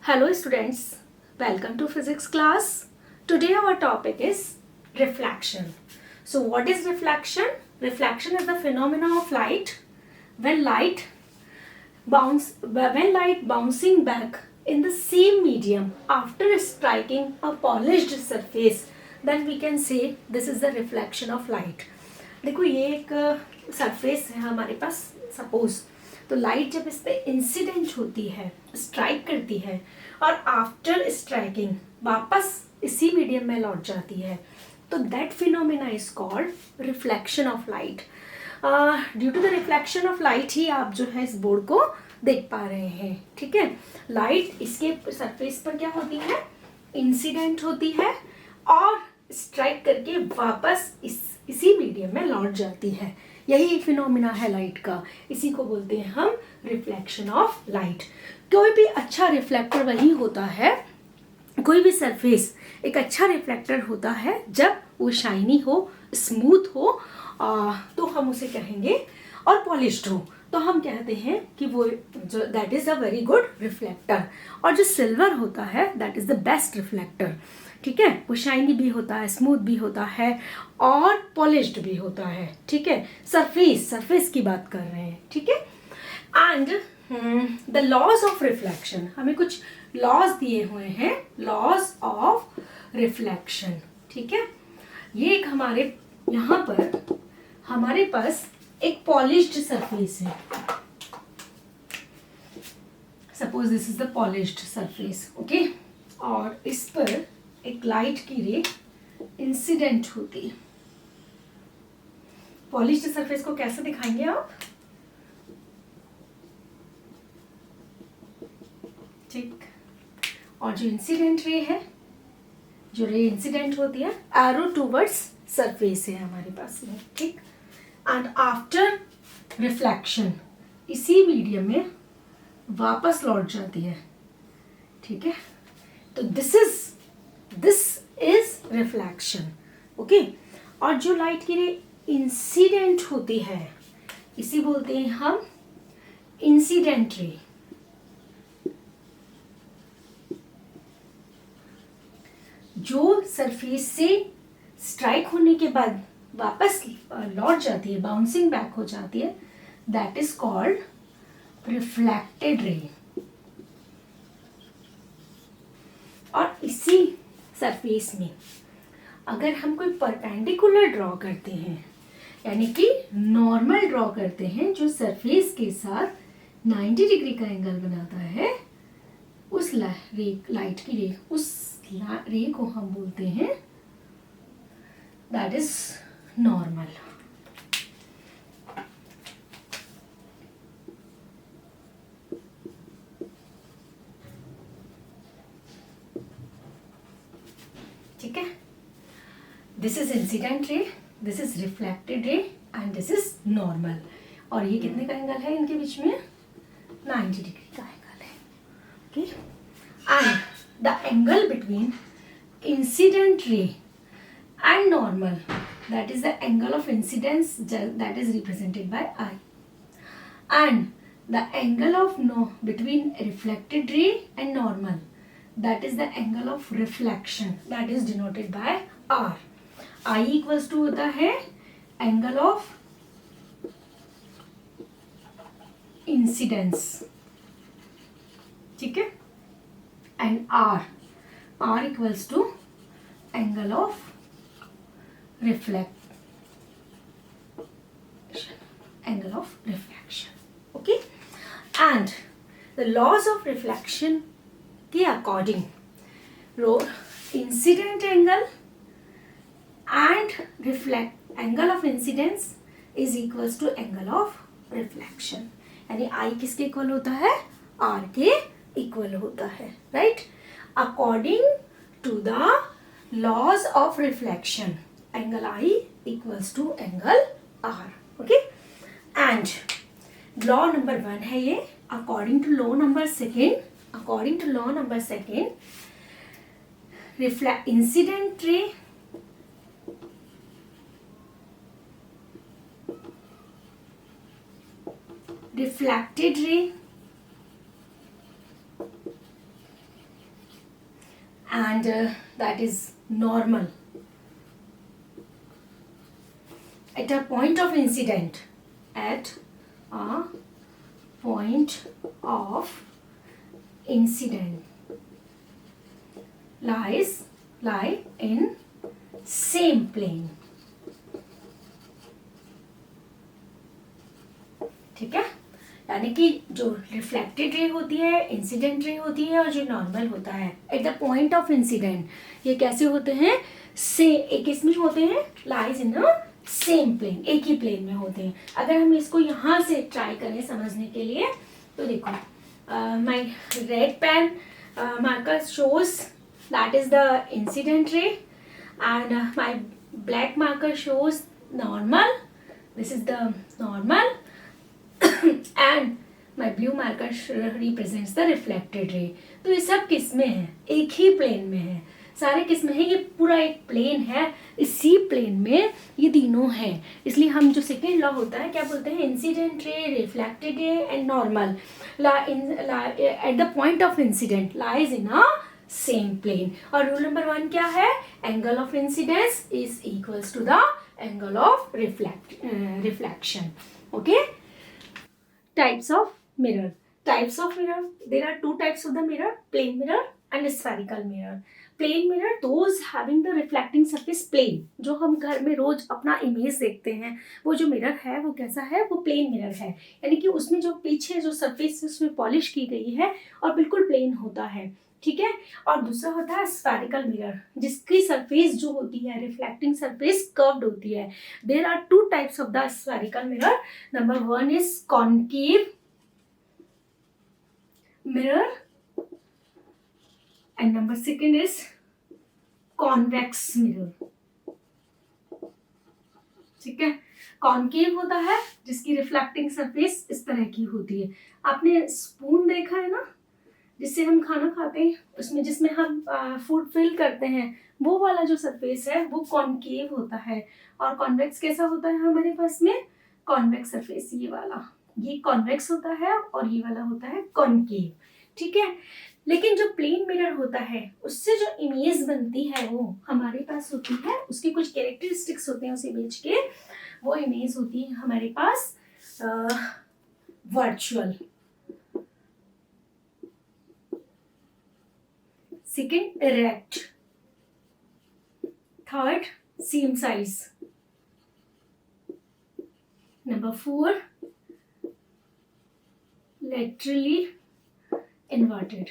Hello students, welcome to physics class. Today our topic is reflection. So what is reflection? Reflection is the phenomena of light when light bouncing back in the same medium after striking a polished surface, then we can say this is the reflection of light. देखो ये एक surface है हमारे पास suppose, तो light जब इस पे incident होती है, स्ट्राइक करती है और आफ्टर स्ट्राइकिंग वापस इसी मीडियम में लौट जाती है, तो that phenomena is called reflection of light. Due to the reflection of light ही आप जो है इस बोर्ड को देख पा रहे हैं. ठीक है, लाइट इसके सरफेस पर क्या होती है, इंसिडेंट होती है और स्ट्राइक करके वापस इसी मीडियम में लौट जाती है. यही फिनोमिना है लाइट का, इसी को बोलते हैं हम रिफ्लेक्शन ऑफ लाइट. कोई भी अच्छा रिफ्लेक्टर वही होता है, कोई भी सरफेस एक अच्छा रिफ्लेक्टर होता है जब वो शाइनी हो, स्मूथ हो, तो हम उसे कहेंगे, और पॉलिश्ड हो तो हम कहते हैं कि वो जो that is a very good reflector. और जो सिल्वर होता है that is the best reflector. ठीक है, वो शाइनी भी होता है, स्मूथ भी होता है और पॉलिश्ड भी होता है. ठीक है, सरफेस की बात कर रहे हैं. ठीक है, and the laws of reflection, हमें कुछ लॉज दिए हुए हैं, लॉज ऑफ रिफ्लेक्शन. ठीक है, ये एक हमारे यहाँ पर हमारे पास एक पॉलिश्ड सरफेस है. Suppose this is the polished surface. Okay, और इस पर एक लाइट की रे इंसिडेंट होती है. पॉलिश्ड सरफेस को कैसे दिखाएंगे आप? ठीक, और जो इंसिडेंट रे है, जो रे इंसिडेंट होती है, एरो टूवर्ड्स सरफेस है हमारे पास में. ठीक, एंड आफ्टर रिफ्लेक्शन इसी मीडियम में वापस लौट जाती है. ठीक है, तो दिस इज रिफ्लेक्शन. ओके, और जो लाइट की रे इंसिडेंट होती है इसी बोलते हैं हम इंसिडेंट रे. जो सरफेस से स्ट्राइक होने के बाद वापस लौट जाती है, बाउंसिंग बैक हो जाती है, that is called reflected ray. और इसी सरफेस में अगर हम कोई परपेंडिकुलर ड्रॉ करते हैं, यानी कि नॉर्मल ड्रॉ करते हैं जो सरफेस के साथ 90 डिग्री का एंगल बनाता है, उस लाइट की रे, उस रे को हम बोलते हैं दैट इज नॉर्मल. ठीक है, this is incident ray, this is reflected ray and this is normal. और ये कितने का एंगल है इनके बीच में? 90 डिग्री का एंगल है. Okay, and the angle between incident ray and normal, that is the angle of incidence that is represented by I, and the angle of between reflected ray and normal, that is the angle of reflection, that is denoted by R. I equals to होता है angle of incidence. ठीक है, and R equals to angle of angle of reflection. Okay, and the laws of reflection के according, incident angle and angle of incidence is equals to angle of reflection. यानी I किसके equal होता है? R के equal होता है. Right, according to the laws of reflection, angle I equals to angle R. Okay, and law number 1 है ये. according to law number second, incident ray reflected ray and that is normal. At a point of incident, at a point of incident, lie in same plane. ठीक है, यानी कि जो reflected ray होती है, incident ray होती है, और जो नॉर्मल होता है at the point of incident, ये कैसे होते हैं? एक इसमें होते हैं lies in a same plane, एक ही प्लेन में होते हैं. अगर हम इसको यहाँ से ट्राई करें समझने के लिए, तो देखो my red pen marker shows that is the incident ray, and my black marker shows normal, this is the normal, and my blue marker represents the reflected ray. तो ये सब किस में है? एक ही प्लेन में है. सारे किस में है? ये पूरा एक प्लेन है, इसी प्लेन में ये तीनों हैं. इसलिए हम जो सेकेंड लॉ होता है क्या बोलते हैं? Incident ray, reflected ray and normal at the point of incident lies in a same plane. और रूल नंबर 1 क्या है? Angle of incidence is equals to the angle of reflection. Okay. Types of mirror. Types of mirror. There are two types of the mirror: plane mirror and spherical mirror. Plane mirror, those having the reflecting surface plane. जो हम घर में रोज अपना image देखते हैं, वो जो mirror है वो कैसा है? वो प्लेन मिरर है, यानी कि उसमें जो पीछे जो सरफेस उसमें पॉलिश की गई है और बिल्कुल प्लेन होता है. ठीक है. और दूसरा होता है स्फेरिकल मिरर, जिसकी सरफेस जो होती है, रिफ्लेक्टिंग सरफेस कर्व्ड होती है. There are two types of the spherical mirror. Number 1 is concave mirror and number 2 is convex mirror. ठीक है. कॉन्केव होता है जिसकी रिफ्लेक्टिंग सरफेस इस तरह की होती है. आपने स्पून देखा है ना, जिससे हम खाना खाते हैं, उसमें जिसमें हम फूड फिल करते हैं, वो वाला जो सरफेस है वो कॉन्केव होता है. और कॉन्वेक्स कैसा होता है हमारे पास में? कॉन्वेक्स सरफेस ये वाला, ये कॉन्वेक्स होता है और ये वाला होता है कॉन्केव. ठीक है. लेकिन जो प्लेन मिरर होता है उससे जो इमेज बनती है वो हमारे पास होती है, उसके कुछ कैरेक्टरिस्टिक्स होते हैं उस इमेज के. वो इमेज होती है हमारे पास virtual. Second, erect. Third, same size. Number 4, laterally inverted.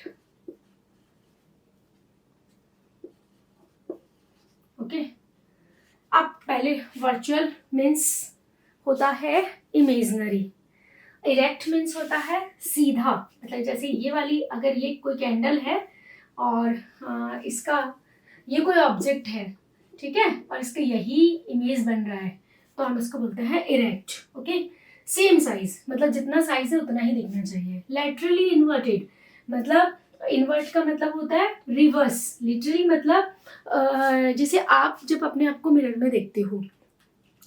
Okay. अब पहले वर्चुअल मीन्स होता है इमेजनरी. इरेक्ट मीन्स होता है सीधा, मतलब जैसे ये वाली, अगर ये कोई कैंडल है और इसका ये कोई ऑब्जेक्ट है, ठीक है, और इसका यही इमेज बन रहा है, तो हम इसको बोलते हैं इरेक्ट. ओके. सेम साइज, मतलब जितना साइज है उतना ही दिखना चाहिए. लैटरली इन्वर्टेड, मतलब इन्वर्ट का मतलब होता है रिवर्स. लिटरली मतलब जैसे आप जब अपने आप को मिरर में देखते हो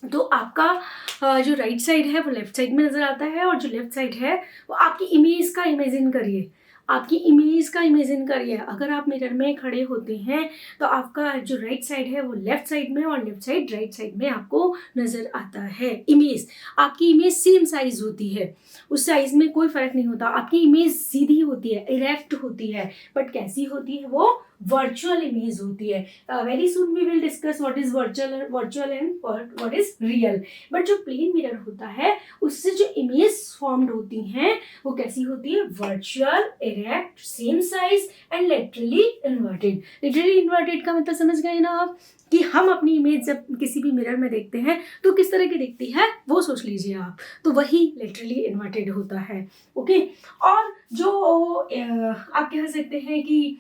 तो आपका जो राइट साइड है वो लेफ्ट साइड में नजर आता है, और जो लेफ्ट साइड है वो आपकी इमेज का इमेजिन करिए. आपकी इमेज का इमेजिन करिए. अगर आप मिरर में खड़े होते हैं तो आपका जो राइट साइड है वो लेफ्ट साइड में और लेफ्ट साइड राइट साइड में आपको नजर आता है. इमेज, आपकी इमेज सेम साइज होती है, उस साइज में कोई फर्क नहीं होता. आपकी इमेज सीधी होती है, इरेक्ट होती है, बट कैसी होती है? वो वर्चुअल इमेज होती है. Very soon we will discuss what is virtual and what is real. But जो प्लेन मिरर होता है उससे जो इमेज फॉर्म्ड होती हैं वो कैसी होती है? Virtual, erect, same size and laterally inverted. Laterally inverted का मतलब समझ गए ना आप, कि हम अपनी इमेज जब किसी भी मिरर में देखते हैं तो किस तरह की दिखती है वो सोच लीजिए आप, तो वही लिटरली इन्वर्टेड होता है. ओके. और जो आप कह सकते हैं कि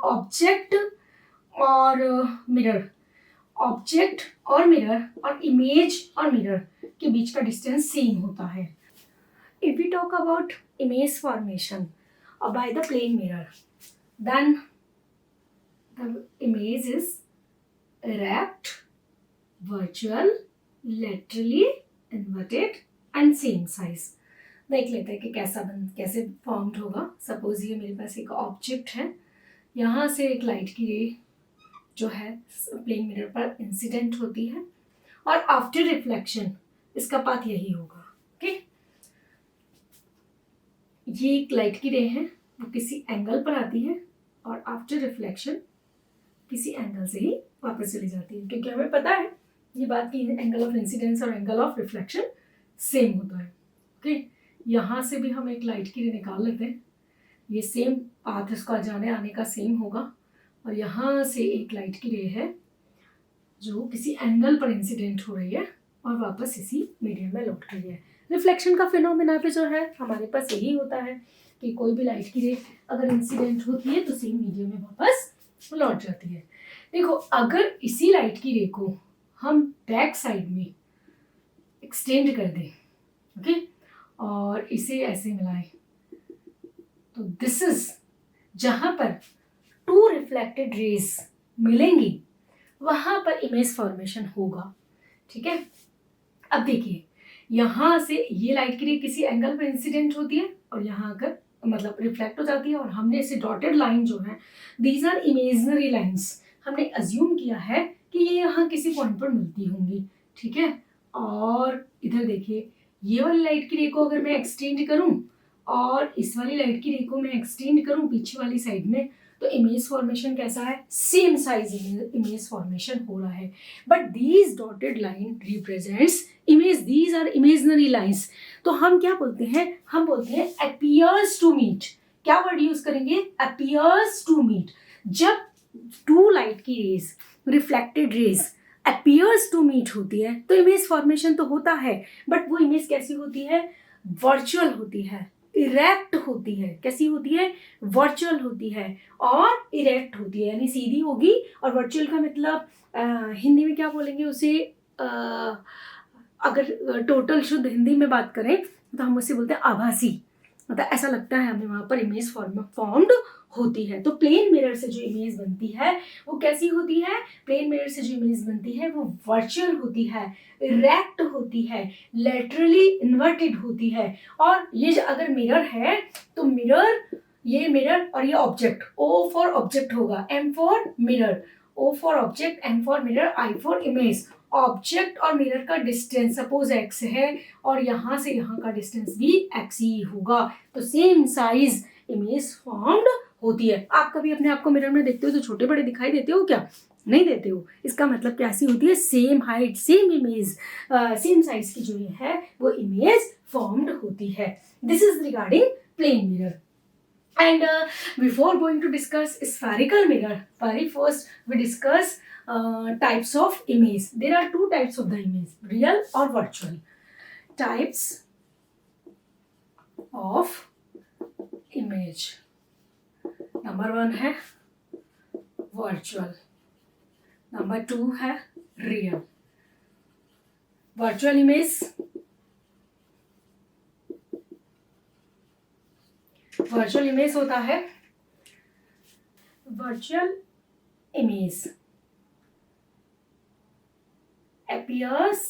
ऑब्जेक्ट और मिरर, ऑब्जेक्ट और मिरर और इमेज और मिरर के बीच का डिस्टेंस सेम होता है. If we talk about image formation by the plane mirror, then the image is erect, virtual, laterally inverted and same size. देख लेते हैं कि कैसे फॉर्म्ड होगा। सपोज ये मेरे पास एक ऑब्जेक्ट है, यहाँ से एक लाइट की रे जो है प्लेन मिरर पर इंसिडेंट होती है और आफ्टर रिफ्लेक्शन इसका पाथ यही होगा। ओके, ये एक लाइट की रे है, वो किसी एंगल पर आती है और आफ्टर रिफ्लेक्शन किसी एंगल से ही वापस चली जाती है, क्योंकि हमें पता है ये बात कि एंगल ऑफ इंसिडेंस और एंगल ऑफ रिफ्लेक्शन सेम होता है। ओके, यहाँ से भी हम एक लाइट की रे निकाल लेते हैं, ये सेम पाथ इसका जाने आने का सेम होगा और यहाँ से एक लाइट की रे है जो किसी एंगल पर इंसिडेंट हो रही है और वापस इसी मीडियम में लौट रही है। रिफ्लेक्शन का फिनोमेना पे जो है हमारे पास यही होता है कि कोई भी लाइट की रे अगर इंसिडेंट होती है तो सेम मीडियम में वापस लौट जाती है। देखो, अगर इसी लाइट की रे को हम बैक साइड में एक्सटेंड कर दें, ओके, और इसे ऐसे मिलाएं, तो दिस इज जहां पर टू रिफ्लेक्टेड रेज मिलेंगी वहां पर इमेज फॉर्मेशन होगा। ठीक है, अब देखिए यहां से ये लाइट की रे किसी एंगल पर इंसिडेंट होती है और यहाँ आकर मतलब रिफ्लेक्ट हो जाती है और हमने इसे डॉटेड लाइन जो है, दीज आर इमेजिनरी लाइंस, हमने अज्यूम किया है कि ये यहाँ किसी पॉइंट पर मिलती होंगी। ठीक है, और इधर देखिए ये वाली लाइट की रे को अगर मैं एक्सटेंड करूं और इस वाली लाइट की रे को मैं एक्सटेंड करूं पीछे वाली साइड में, तो इमेज फॉर्मेशन कैसा है, सेम साइज इमेज फॉर्मेशन हो रहा है। But these dotted line represents image, these are imaginary lines. तो हम क्या बोलते हैं, हम बोलते हैं अपीयर्स टू मीट। क्या वर्ड यूज करेंगे, अपीयर्स टू मीट। जब टू लाइट की rays, reflected rays appears to meet होती है तो इमेज फॉर्मेशन तो होता है, बट वो इमेज कैसी होती है, वर्चुअल होती है, इरेक्ट होती है। कैसी होती है, वर्चुअल होती है और इरेक्ट होती है, यानी सीधी होगी। और वर्चुअल का मतलब हिंदी में क्या बोलेंगे उसे, अगर टोटल शुद्ध हिंदी में बात करें तो हम उसे बोलते हैं आभासी। मतलब ऐसा लगता है हमें वहां पर इमेज फॉर्म्ड होती है। तो प्लेन मिरर से जो इमेज बनती है वो कैसी होती है, प्लेन मिरर से जो इमेज बनती है वो वर्चुअल होती है, इरेक्ट होती है, लेटरली इन्वर्टेड होती है। और ये जो अगर मिरर है तो मिरर, ये मिरर और ये ऑब्जेक्ट, O फॉर ऑब्जेक्ट होगा, M for mirror, O for object, M for mirror, I for image. Object और मिरर का डिस्टेंस सपोज x है और यहाँ से यहाँ का डिस्टेंस भी x ही होगा, तो सेम साइज इमेज फॉर्म्ड होती है। आप कभी अपने आप को मिरर में देखते हो तो छोटे बड़े दिखाई देते हो क्या, नहीं देते हो। इसका मतलब कैसी होती है, same height, same image, same size की जो है वो इमेज फॉर्म्ड होती है। This is regarding plane mirror. And before going to discuss spherical mirror, very first we discuss types of image. There are two types of the image, real or virtual. Types of image. Number one है virtual. Number two है real. Virtual image, virtual image होता है, virtual image appears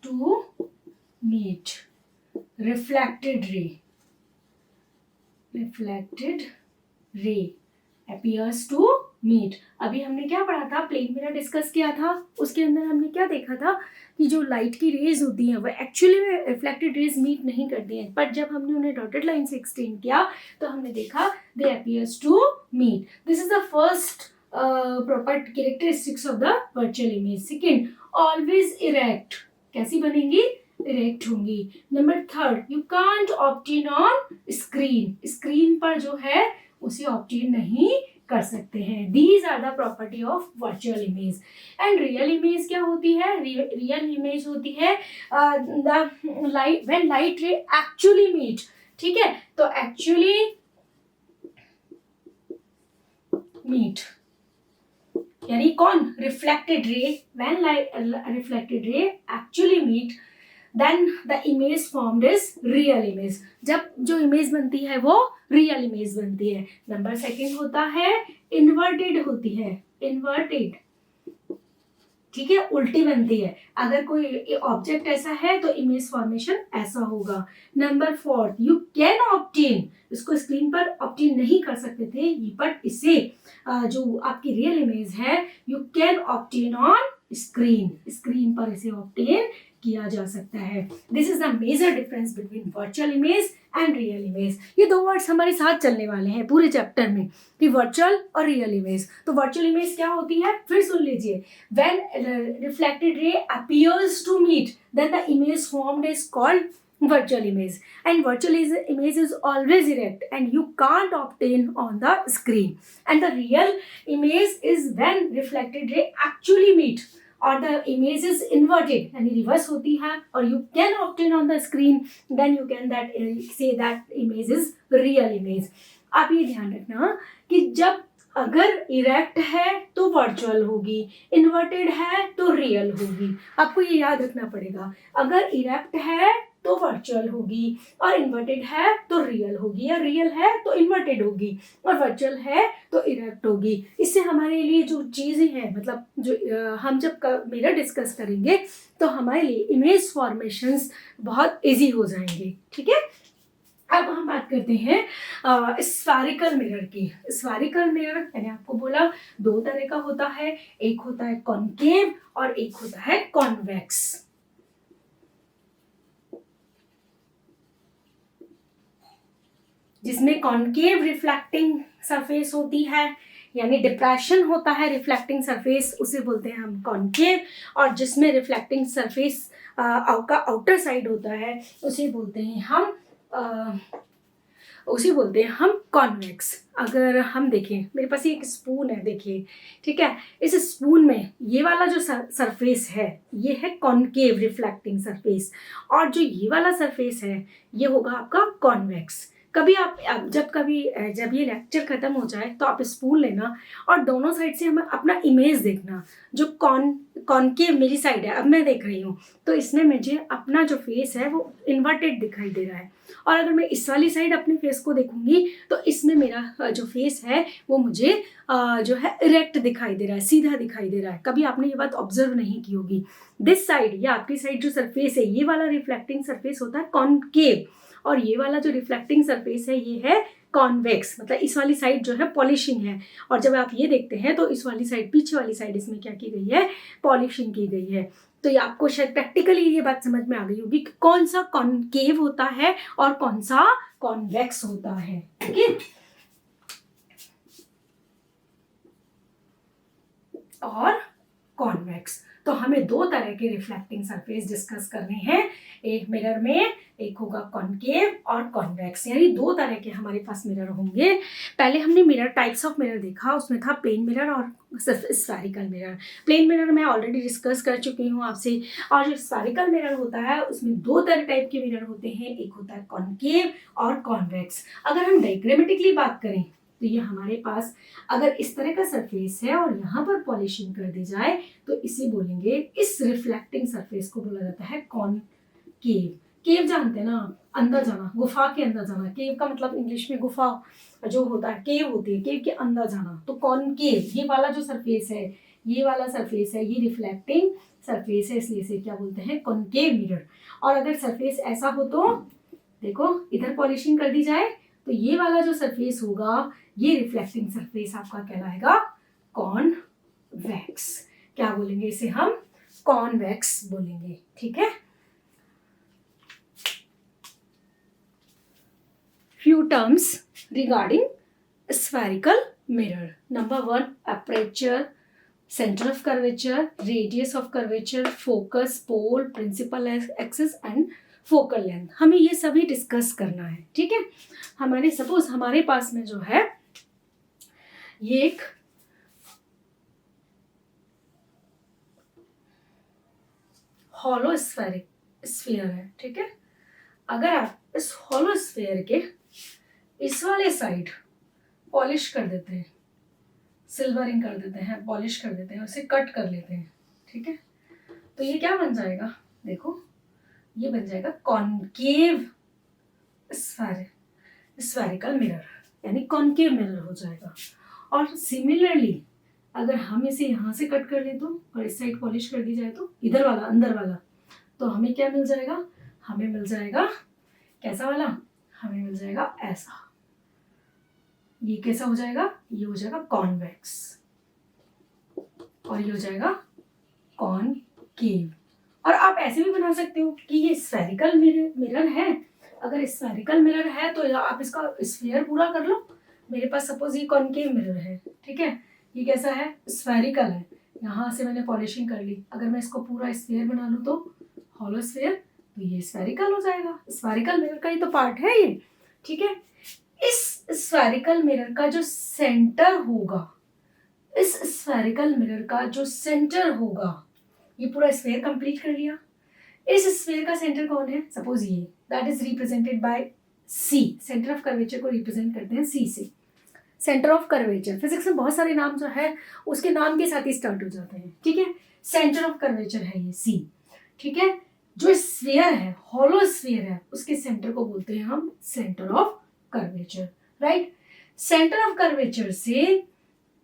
to meet reflected ray, reflected ray appears to meet। अभी हमने क्या पढ़ा था, plane mirror discuss किया था, उसके अंदर हमने क्या देखा था कि जो लाइट की रेज होती हैं वो एक्चुअली में रिफ्लेक्टेड रेज मीट नहीं करती हैं, बट जब हमने उन्हें डॉटेड लाइन से एक्सटेंड किया तो हमने देखा they appears to meet. This is the first proper characteristics of the virtual image. Second, always erect, कैसी बनेंगी, इरेक्ट होंगी। Number third, you can't obtain on screen, screen पर जो है उसे ऑब्टेन नहीं कर सकते हैं। These are the property of virtual image. And real image क्या होती है, रियल इमेज होती है the light, when light ray actually meet. ठीक है, तो एक्चुअली मीट यानी कौन, reflected ray, when reflected ray actually meet then the image formed is real image. जब जो इमेज बनती है वो रियल इमेज बनती है। नंबर सेकंड होता है इन्वर्टेड होती है, इन्वर्टेड। ठीक है, उल्टी बनती है। अगर कोई ऑब्जेक्ट ऐसा है तो इमेज फॉर्मेशन ऐसा होगा। नंबर 4, यू कैन ऑब्टेन, इसको स्क्रीन पर ऑब्टेन नहीं कर सकते थे, बट इसे जो आपकी रियल इमेज है you can obtain on screen, screen पर इसे ऑब्टेन किया जा सकता है। This is the major difference between virtual image and real image. ये दो वर्ड्स हमारे साथ चलने वाले हैं पूरे चैप्टर में, कि वर्चुअल और रियल इमेज। तो वर्चुअल इमेज क्या होती है, फिर सुन लीजिए। When reflected ray appears to meet, then the image formed is called virtual image, and virtual image is always erect and you can't obtain on the screen, and the real image is when reflected ray actually meet or the image is inverted यानी reverse होती है और you can obtain on the screen, then you can say that image is real image। आप ये ध्यान रखना कि जब अगर इरेक्ट है तो वर्चुअल होगी, इन्वर्टेड है तो रियल होगी। आपको ये याद रखना पड़ेगा, अगर इरेक्ट है तो वर्चुअल होगी और इन्वर्टेड है तो रियल होगी, या रियल है तो इन्वर्टेड होगी और वर्चुअल है तो इरेक्ट होगी। इससे हमारे लिए जो चीज़ें हैं, मतलब जो हम जब मिरर डिस्कस करेंगे तो हमारे लिए इमेज फॉर्मेशंस बहुत इजी हो जाएंगे। ठीक है, अब हम बात करते हैं स्फेरिकल मिरर की। स्फेरिकल मिरर मैंने आपको बोला दो तरह का होता है, एक होता है कॉनकेव और एक होता है कॉन्वेक्स। जिसमें कॉनकेव रिफ्लेक्टिंग सरफेस होती है, यानी डिप्रेशन होता है रिफ्लेक्टिंग सरफेस, उसे बोलते हैं हम कॉनकेव। और जिसमें रिफ्लेक्टिंग सरफेस का आउटर साइड होता है उसे बोलते हैं हम कॉन्वेक्स। अगर हम देखें, मेरे पास एक स्पून है, देखिए, ठीक है, इस स्पून में ये वाला जो सरफेस है ये है कॉनकेव रिफ्लेक्टिंग सरफेस, और जो ये वाला सरफेस है ये होगा आपका कॉन्वेक्स। कभी आप जब ये लेक्चर खत्म हो जाए तो आप स्पून लेना और दोनों साइड से हमें अपना इमेज देखना। जो कॉनकेव मेरी साइड है, अब मैं देख रही हूँ तो इसमें मुझे अपना जो फेस है वो इन्वर्टेड दिखाई दे रहा है, और अगर मैं इस वाली साइड अपने फेस को देखूंगी तो इसमें मेरा जो फेस है वो मुझे जो है इरेक्ट दिखाई दे रहा है, सीधा दिखाई दे रहा है। कभी आपने ये बात ऑब्जर्व नहीं की होगी। दिस साइड या आपकी साइड जो सरफेस है ये वाला रिफ्लेक्टिंग सरफेस होता है कॉनकेव, और ये वाला जो रिफ्लेक्टिंग सरफेस है ये है कॉन्वेक्स। मतलब इस वाली साइड जो है पॉलिशिंग है, और जब आप ये देखते हैं तो इस वाली साइड, पीछे वाली साइड, इसमें क्या की गई है, पॉलिशिंग की गई है। तो ये आपको शायद प्रैक्टिकली ये बात समझ में आ गई होगी कि कौन सा कॉनकेव होता है और कौन सा कॉन्वेक्स होता है। ठीक है, और कॉन्वेक्स। तो हमें दो तरह के रिफ्लेक्टिंग सरफेस डिस्कस करने हैं एक मिरर में, एक होगा कॉनकेव और कॉन्वेक्स, यानी दो तरह के हमारे पास मिरर होंगे। पहले हमने मिरर टाइप्स ऑफ मिरर देखा, उसमें था प्लेन मिरर और स्फेरिकल मिरर। प्लेन मिरर मैं ऑलरेडी डिस्कस कर चुकी हूँ आपसे, और जो स्फेरिकल मिरर होता है उसमें दो तरह टाइप के मिरर होते हैं, एक होता है कॉनकेव और कॉन्वेक्स। अगर हम डायग्रामेटिकली बात करें तो ये हमारे पास अगर इस तरह का सरफेस है और यहाँ पर पॉलिशिंग कर दी जाए तो इसे बोलेंगे, इस रिफ्लेक्टिंग सरफेस को बोला जाता है कॉनकेव। केव जानते हैं ना, अंदर जाना, गुफा के अंदर जाना। केव का मतलब इंग्लिश में गुफा जो होता है, केव होती है, केव के अंदर जाना। तो कॉनकेव ये वाला जो सरफेस है, ये वाला सरफेस है, ये रिफ्लेक्टिंग सरफेस है, इसलिए इसे क्या बोलते हैं, कॉनकेव मिरर। और अगर सरफेस ऐसा हो तो देखो, इधर पॉलिशिंग कर दी जाए तो ये वाला जो सरफेस होगा ये रिफ्लेक्टिंग सरफेस आपका कहलाएगा कॉन्वेक्स। क्या बोलेंगे इसे हम, कॉन्वेक्स बोलेंगे। ठीक है, few terms regarding spherical mirror. Number 1, aperture, center of curvature, radius of curvature, focus, pole, principal axis and focal length. हमें ये सभी डिस्कस करना है। ठीक है, हमारे सपोज हमारे पास में जो है ये एक हॉलो स्फीयर है। ठीक है, अगर आप इस हॉलो स्फीयर के इस वाले साइड पॉलिश कर देते हैं, सिल्वरिंग कर देते हैं, पॉलिश कर देते हैं, उसे कट कर लेते हैं, ठीक है, तो ये क्या बन जाएगा, देखो ये बन जाएगा कॉनकेव स्फेरिकल मिरर, यानी कॉनकेव मिरर हो जाएगा। और सिमिलरली अगर हम इसे यहाँ से कट कर ले तो और इस साइड पॉलिश कर दी जाए तो इधर वाला अंदर वाला, तो हमें क्या मिल जाएगा, हमें मिल जाएगा कैसा वाला, हमें मिल जाएगा ऐसा। ये कैसा हो जाएगा, ये हो जाएगा कॉन्वेक्स और ये हो जाएगा कॉनकेव। और आप ऐसे भी बना सकते हो कि ये स्फेरिकल मिरर है, अगर स्फेरिकल मिरर है तो आप इसका स्फीयर पूरा कर लो। मेरे पास सपोज ये कॉनकेव मिरर है, ठीक है, ये कैसा है, स्फेरिकल है, यहाँ से मैंने पॉलिशिंग कर ली, अगर मैं इसको पूरा स्फीयर बना लूँ तो हॉलो स्फीयर, तो ये स्फेरिकल हो जाएगा। स्फेरिकल मिरर का ही तो पार्ट है ये, ठीक है। इस स्फेरिकल मिरर का जो सेंटर होगा, इस स्फेरिकल मिरर का जो सेंटर होगा, ये पूरा स्फीयर कंप्लीट कर लिया। इस स्फीयर का सेंटर कौन है, सपोज ये, that is represented by C. Centre of curvature को रिप्रेजेंट करते हैं सी से। सेंटर ऑफ कर्वेचर, फिजिक्स में बहुत सारे नाम जो है उसके नाम के साथ ही स्टार्ट हो जाते हैं, ठीक है। सेंटर ऑफ कर्वेचर है ये सी, ठीक है। जो स्फीयर है, हॉलो स्फीयर है, उसके सेंटर को बोलते हैं हम centre of curvature, right. Centre of curvature से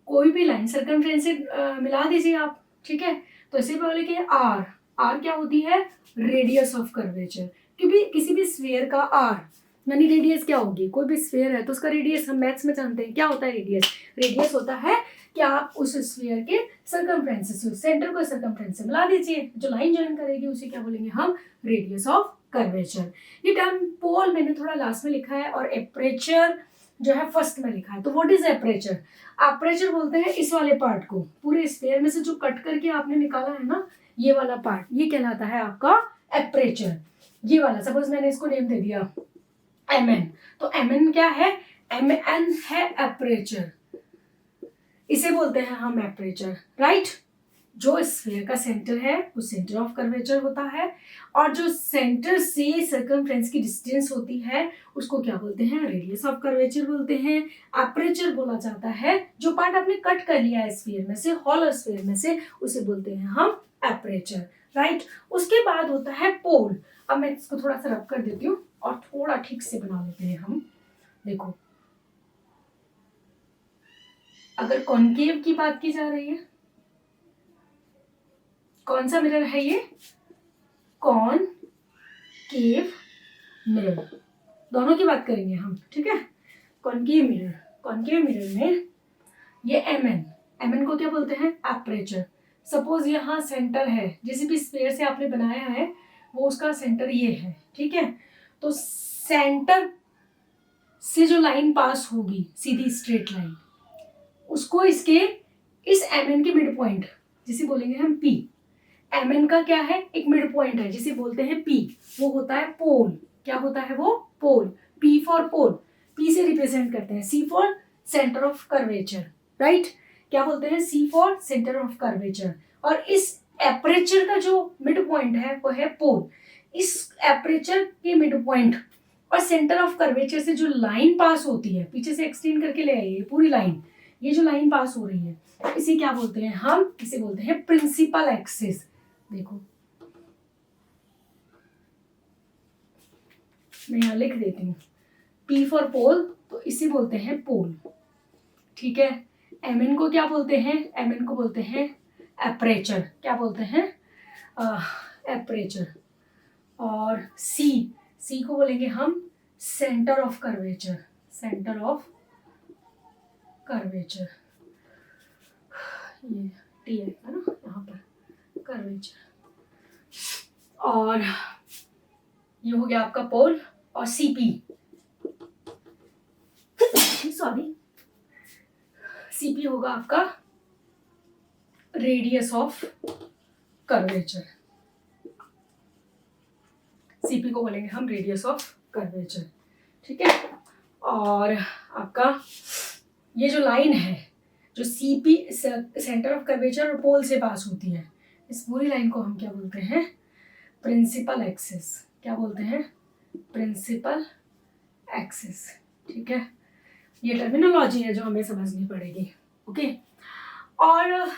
कोई भी लाइन सर्कमफ्रेंस से मिला दीजिए आप, ठीक है। तो इसे बोले कि आर, आर क्या होती है, रेडियस ऑफ कर्वेचर। क्योंकि किसी भी स्फीयर का आर यानी रेडियस क्या होगी, कोई भी स्फीयर है तो उसका रेडियस हम मैथ्स में जानते हैं क्या होता है, रेडियस। रेडियस होता है कि आप उस स्फीयर के सर्कमफ्रेंस से, सेंटर को सर्कमफ्रेंस से मिला दीजिए, जो लाइन ज्वाइन करेगी उसे क्या बोलेंगे हम, रेडियस ऑफ कर्वेचर। ये टर्म पोल मैंने थोड़ा लास्ट में लिखा है और एपरेचर जो है फर्स्ट में लिखा है। तो व्हाट इज एपरेचर, एपरेचर बोलते हैं इस वाले पार्ट को, पूरे स्फीयर में से जो कट करके आपने निकाला है ना, ये वाला पार्ट, ये कहलाता है आपका एपरेचर। ये वाला, सपोज मैंने इसको नेम दे दिया mn, तो mn क्या है, mn है एपरेचर, इसे बोलते हैं हम एपरेचर, राइट। जो स्फीयर का सेंटर है वो सेंटर ऑफ कर्वेचर होता है, और जो सेंटर से सर्कमफ्रेंस की डिस्टेंस होती है उसको क्या बोलते हैं, रेडियस ऑफ कर्वेचर बोलते हैं। एपरेचर बोला जाता है जो पार्ट आपने कट कर लिया है स्फीयर में से, हॉलो स्फीयर में से, उसे बोलते हैं हम एपरेचर, राइट। उसके बाद होता है पोल। अब मैं इसको थोड़ा सा रब कर देती हूँ और थोड़ा ठीक से बना लेते हैं हम। देखो, अगर कॉनकेव की बात की जा रही है, कौन सा मिरर है ये, कॉनकेव मिरर, दोनों की बात करेंगे हम, ठीक है। कॉनकेव मिरर, कॉनकेव मिरर में ये mn को क्या बोलते हैं, एपरेचर। सपोज यहाँ सेंटर है, जिस भी स्फीयर से आपने बनाया है वो उसका सेंटर ये है, ठीक है। तो सेंटर से जो लाइन पास होगी, सीधी स्ट्रेट लाइन, उसको इसके इस mn के मिड पॉइंट जिसे बोलेंगे हम p। mn का क्या है, एक मिड पॉइंट है जिसे बोलते हैं p, वो होता है पोल। क्या होता है वो, पोल। p फॉर पोल, p से रिप्रेजेंट करते हैं, c for centre of curvature, right. क्या बोलते हैं, c for centre of curvature. और इस एपरेचर का जो मिड पॉइंट है वो है पोल। इस एपरेचर के मिड पॉइंट और सेंटर ऑफ कर्वेचर से जो लाइन पास होती है, पीछे से एक्सटेंड करके ले आइए पूरी लाइन, ये जो लाइन पास हो रही है इसे क्या बोलते हैं हम, इसे बोलते हैं प्रिंसिपल एक्सिस। देखो मैं यहाँ लिख देती हूँ, P फॉर पोल, तो इसे बोलते हैं पोल, ठीक है। mn को क्या बोलते हैं, mn को बोलते हैं एपरेचर। क्या बोलते हैं, एपरेचर। और C को बोलेंगे हम centre of curvature, centre of curvature. ये टी है ना यहाँ पर, कर्वेचर। और ये हो गया आपका पोल। और CP, सॉरी, CP होगा आपका रेडियस ऑफ कर्वेचर। CP को बोलेंगे हम रेडियस ऑफ कर्वेचर, ठीक है। और आपका ये जो लाइन है, जो CP सेंटर ऑफ कर्वेचर और पोल से पास होती है, इस पूरी लाइन को हम क्या बोलते हैं, प्रिंसिपल एक्सिस। क्या बोलते हैं, प्रिंसिपल एक्सिस, ठीक है। ये टर्मिनोलॉजी है जो हमें समझनी पड़ेगी, ओके। और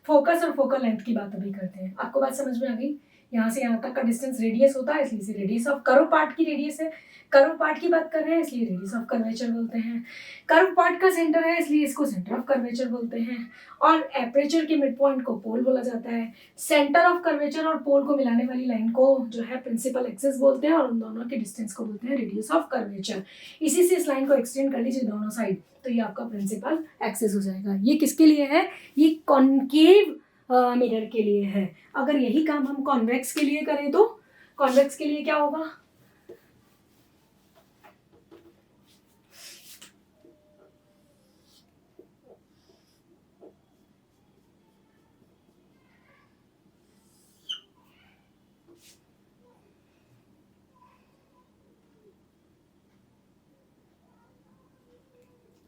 फोकस और फोकल लेंथ की बात अभी करते हैं। आपको बात समझ में आ गई यहाँ से यहाँ तक का डिस्टेंस रेडियस होता है, इसलिए इसे रेडियस ऑफ कर्व पार्ट की रेडियस है। कर्व पार्ट की बात कर रहे हैं इसलिए रेडियस ऑफ कर्वेचर बोलते हैं। कर्व पार्ट का सेंटर है इसलिए इसको सेंटर ऑफ कर्वेचर बोलते हैं। और एपरेचर के मिड पॉइंट को पोल बोला जाता है। सेंटर ऑफ कर्वेचर और पोल को मिलाने वाली लाइन को जो है प्रिंसिपल एक्सिस बोलते हैं और उन दोनों के डिस्टेंस को बोलते हैं रेडियस ऑफ कर्वेचर। इसी से इस लाइन को एक्सटेंड कर लीजिए दोनों साइड, तो ये आपका प्रिंसिपल एक्सिस हो जाएगा। ये किसके लिए है? ये कॉन्केव मिरर के लिए है। अगर यही काम हम कॉन्वेक्स के लिए करें तो कॉन्वेक्स के लिए क्या होगा?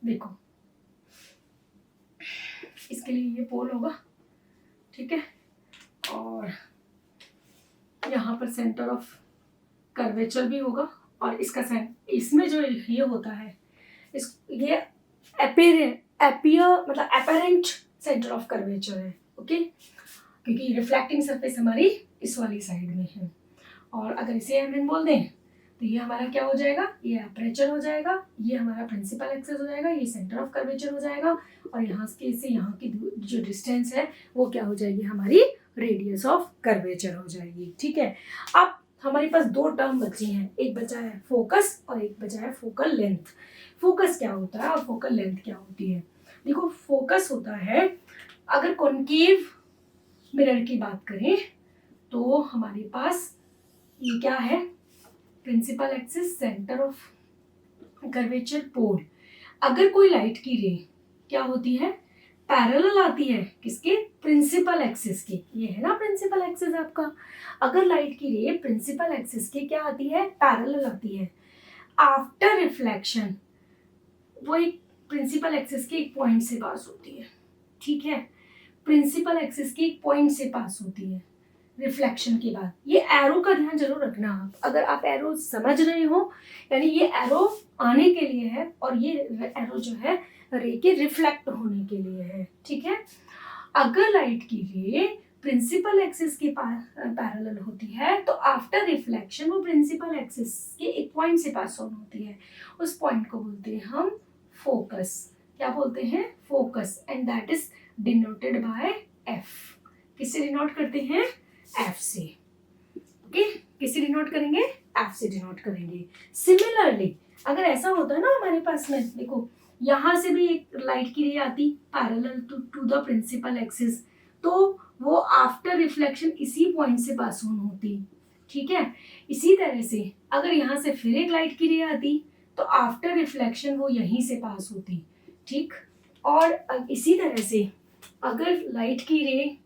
देखो इसके लिए ये पोल होगा, ठीक है, और यहाँ पर सेंटर ऑफ कर्वेचर भी होगा और इसका इसमें जो ये होता है ये मतलब अपेरेंट सेंटर ऑफ कर्वेचर है, ओके, क्योंकि रिफ्लेक्टिंग सरफेस हमारी इस वाली साइड में है। और अगर इसे हम बोल दें तो ये हमारा क्या हो जाएगा? ये अपर्चर हो जाएगा, ये हमारा प्रिंसिपल एक्सिस हो जाएगा, ये सेंटर ऑफ कर्वेचर हो जाएगा और यहाँ से यहाँ की जो डिस्टेंस है वो क्या हो जाएगी? हमारी रेडियस ऑफ कर्वेचर हो जाएगी, ठीक है। अब हमारे पास दो टर्म बची हैं, एक बचा है फोकस और एक बचा है फोकल लेंथ। फोकस क्या होता है और फोकल लेंथ क्या होती है? देखो फोकस होता है, अगर कॉन्केव मिरर की बात करें तो हमारे पास ये क्या है? Principal axis, centre of curvature, pole. अगर कोई लाइट की रे क्या होती है? पैरेलल आती है किसके? प्रिंसिपल एक्सिस के। ये है ना प्रिंसिपल एक्सिस आपका। अगर लाइट की रे प्रिंसिपल एक्सिस के क्या आती है? पैरेलल आती है। आफ्टर रिफ्लेक्शन वो एक प्रिंसिपल एक्सिस के एक पॉइंट से पास होती है, ठीक है, प्रिंसिपल एक्सिस के एक पॉइंट से पास होती है रिफ्लेक्शन के बाद। ये एरो का ध्यान जरूर रखना आप, अगर आप एरो समझ रहे हो, यानी ये एरो आने के लिए है और ये एरो जो है रे के रिफ्लेक्ट होने के लिए है, ठीक है। अगर लाइट की रे प्रिंसिपल एक्सिस के पैरेलल होती है तो आफ्टर रिफ्लेक्शन वो प्रिंसिपल एक्सिस के एक पॉइंट से पास ऑन होती है। उस पॉइंट को बोलते हैं हम फोकस। क्या बोलते हैं? Focus. And that is denoted by F. किससे डिनोट करते हैं? एफ से, ओके। किससे डिनोट करेंगे? एफ से डिनोट करेंगे। सिमिलरली अगर ऐसा होता है ना हमारे पास में, देखो यहाँ से भी एक लाइट की रे आती parallel to the principal axis, तो वो आफ्टर रिफ्लेक्शन इसी पॉइंट से पास ऑन होती, ठीक है। इसी तरह से अगर यहाँ से फिर एक लाइट की रे आती तो आफ्टर रिफ्लेक्शन वो यहीं से पास होती, ठीक। और इसी तरह से अगर लाइट की रे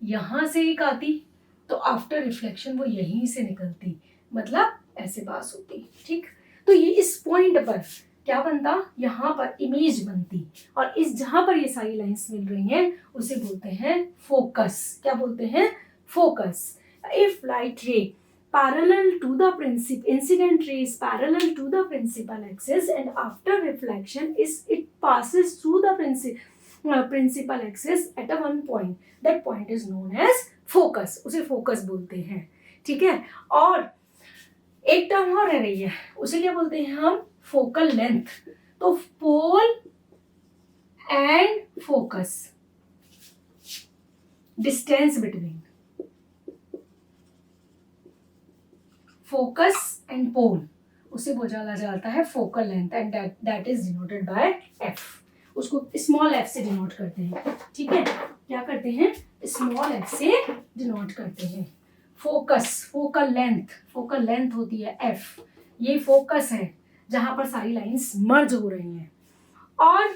यहाँ से एक आती तो आफ्टर रिफ्लेक्शन वो यहीं से निकलती, मतलब ऐसे पास होती, ठीक। तो ये इस पॉइंट पर क्या बनता? यहाँ पर इमेज बनती और इस जहां पर ये सारी लाइंस मिल रही हैं उसे बोलते हैं फोकस। क्या बोलते हैं? फोकस। इफ लाइट रे parallel to the incident ray is parallel to the principal axis and after reflection it passes through the principal axis at a one point, that point is known as focus। उसे focus बोलते हैं, ठीक है। और एक term और रह रही है, उसे क्या बोलते हैं हम? Focal length. तो pole and focus, distance between focus and pole, उसे बोला जाता है focal length and that is denoted by F. उसको स्मॉल एफ से डिनोट करते हैं, ठीक है। क्या करते हैं? स्मॉल एफ से डिनोट करते हैं। फोकस, फोकल लेंथ होती है एफ। ये फोकस है जहां पर सारी लाइंस मर्ज हो रही हैं। और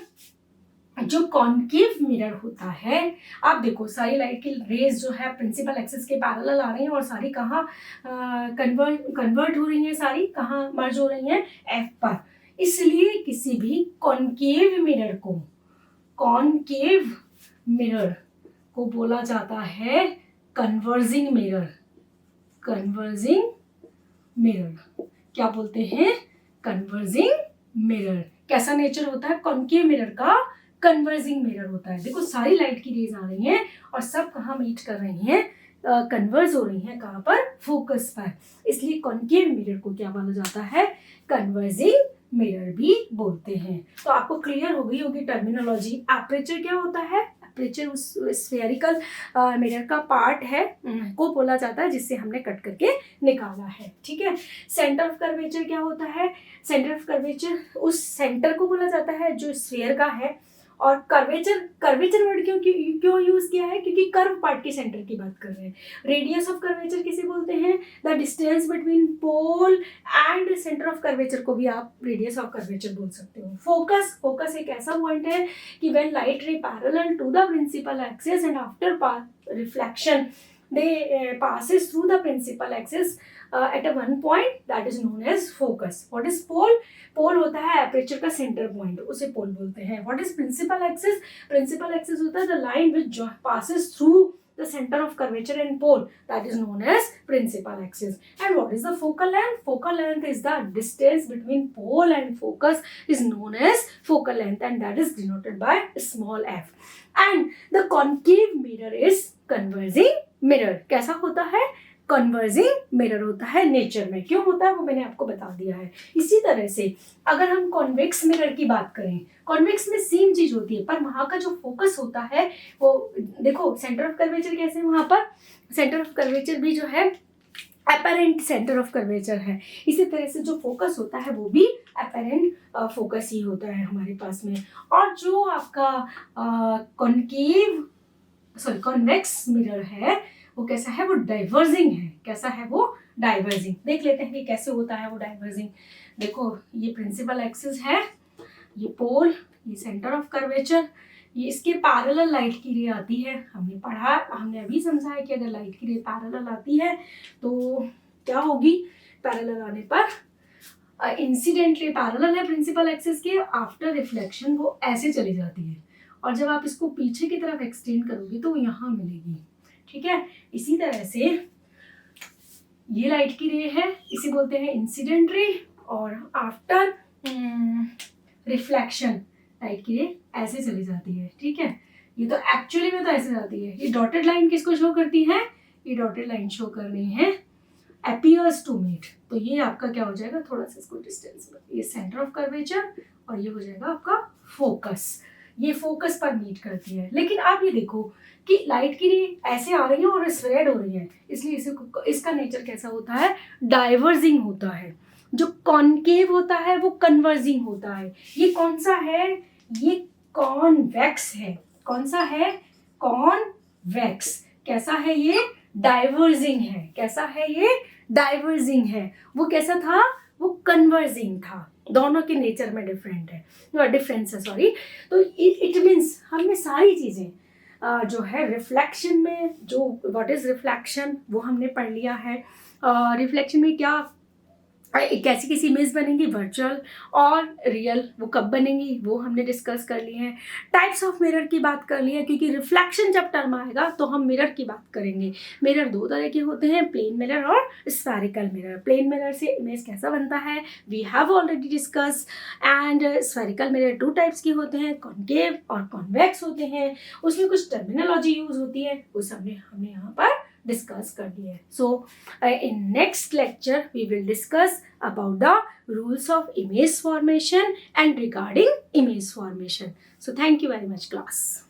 जो कॉन्केव मिरर होता है, आप देखो सारी लाइट की रेज जो है प्रिंसिपल एक्सिस के पैरेलल आ रही हैं और सारी कहाँ कन्वर्ट हो रही हैं? सारी कहाँ मर्ज हो रही हैं? एफ पर। इसलिए किसी भी कॉन्केव मिरर को बोला जाता है कन्वर्जिंग मिरर। क्या बोलते हैं? Converging mirror. कैसा नेचर होता है कॉन्केव मिरर का? कन्वर्जिंग मिरर होता है। देखो सारी लाइट की रेज आ रही हैं और सब कहाँ मीट कर रही हैं? कन्वर्ज हो रही हैं कहाँ पर, फोकस पर, इसलिए कॉन्केव मिरर को क्या बोला जाता है, कन्वर्जिंग मिरर भी बोलते हैं। तो आपको क्लियर हो गई होगी टर्मिनोलॉजी। एपरेचर क्या होता है, एपरेचर उस स्फेरिकल मिरर का पार्ट है को बोला जाता है जिससे हमने कट करके निकाला है, ठीक है। सेंटर ऑफ कर्वेचर क्या होता है, सेंटर ऑफ कर्वेचर उस सेंटर को बोला जाता है जो स्फेयर का है। और कर्वेचर वर्ड क्यों यूज किया है, क्योंकि कर्व पार्ट के सेंटर की बात कर रहे हैं। रेडियस ऑफ कर्वेचर किसे बोलते हैं, the distance between pole and centre of curvature को भी आप रेडियस ऑफ कर्वेचर बोल सकते हो। फोकस एक ऐसा पॉइंट है कि when light ray parallel to the principal axis and after reflection they passes through the principal axis at a one point, that is known as focus. What is pole? पोल होता है aperture का centre point, उसे pole बोलते हैं। What is principal axis? Principal axis होता है the line which passes through the center of curvature and pole, that is known as principal axis. And what is the focal length? Focal length is the distance between pole and focus is known as focal length, and that is denoted by small f. And the concave mirror is converging mirror. कैसा होता है, converging mirror होता है nature में। क्यों होता है वो मैंने आपको बता दिया है। इसी तरह से अगर हम कॉन्वेक्स मिरर की बात करें, कॉन्वेक्स में सेम चीज होती है, पर वहां का जो फोकस होता है वो देखो, सेंटर ऑफ कर्वेचर कैसे, वहां पर सेंटर ऑफ कर्वेचर भी जो है अपेरेंट सेंटर ऑफ कर्वेचर है। इसी तरह से जो फोकस होता है वो भी अपेरेंट फोकस ही होता है हमारे पास में। और जो आपका कॉन्वेक्स मिरर है वो कैसा है, वो डाइवर्जिंग है। कैसा है वो, डाइवर्जिंग। देख लेते हैं कि कैसे होता है वो डाइवर्जिंग। देखो ये प्रिंसिपल एक्सिस है, ये पोल, ये सेंटर ऑफ कर्वेचर, ये इसके पैरेलल लाइट की रे आती है। हमने पढ़ा, हमने अभी समझा है कि अगर लाइट की रे पैरेलल आती है तो क्या होगी, पैरेलल आने पर इंसिडेंट रे पैरेलल है प्रिंसिपल एक्सिस के, आफ्टर रिफ्लेक्शन वो ऐसे चली जाती है, और जब आप इसको पीछे की तरफ एक्सटेंड करोगे तो यहाँ मिलेगी, ठीक है। इसी तरह से ये लाइट की रे है, इसे बोलते हैं इंसिडेंट रे, और आफ्टर रिफ्लेक्शन लाइट की रे ऐसे चली जाती है, ठीक है। ये तो एक्चुअली में तो ऐसे जाती है। ये डॉटेड लाइन किसको शो करती है, ये डॉटेड लाइन शो कर रही है appears to meet। तो ये आपका क्या हो जाएगा, थोड़ा सा इसको डिस्टेंस पर, ये सेंटर ऑफ कर्वेचर और ये हो जाएगा आपका फोकस। ये फोकस पर मीट करती है। लेकिन आप ये देखो कि लाइट की रे ऐसे आ रही है और स्प्रेड हो रही है, इसलिए इसका नेचर कैसा होता है, डाइवर्जिंग होता है। जो कॉनकेव होता है वो कन्वर्जिंग होता है। ये कौन सा है, ये कॉन्वेक्स है। कौन सा है, कॉन्वेक्स। कैसा है ये, डाइवर्जिंग है। कैसा है ये, डाइवर्जिंग है। वो कैसा था, वो कन्वर्जिंग था। दोनों के नेचर में डिफरेंट है, डिफरेंस है, सॉरी। तो इट मीन्स हमने सारी चीज़ें जो है रिफ्लेक्शन में, जो व्हाट इज रिफ्लेक्शन वो हमने पढ़ लिया है। रिफ्लेक्शन में क्या कैसी कैसी इमेज बनेंगी, वर्चुअल और रियल, वो कब बनेंगी वो हमने डिस्कस कर लिए हैं। टाइप्स ऑफ मिरर की बात कर ली है, क्योंकि रिफ्लेक्शन जब टर्म आएगा तो हम मिरर की बात करेंगे। मिरर दो तरह के होते हैं, प्लेन मिरर और स्फेरिकल मिरर। प्लेन मिरर से इमेज कैसा बनता है we have already discuss, and spherical mirror two types के होते हैं, कॉनकेव और कॉन्वेक्स होते हैं। उसमें कुछ टर्मिनोलॉजी यूज होती है, वो सब हमने यहाँ पर डिस्कस कर लिया है। सो in next lecture we will discuss about the rules of image formation and regarding image formation. So thank you very much class.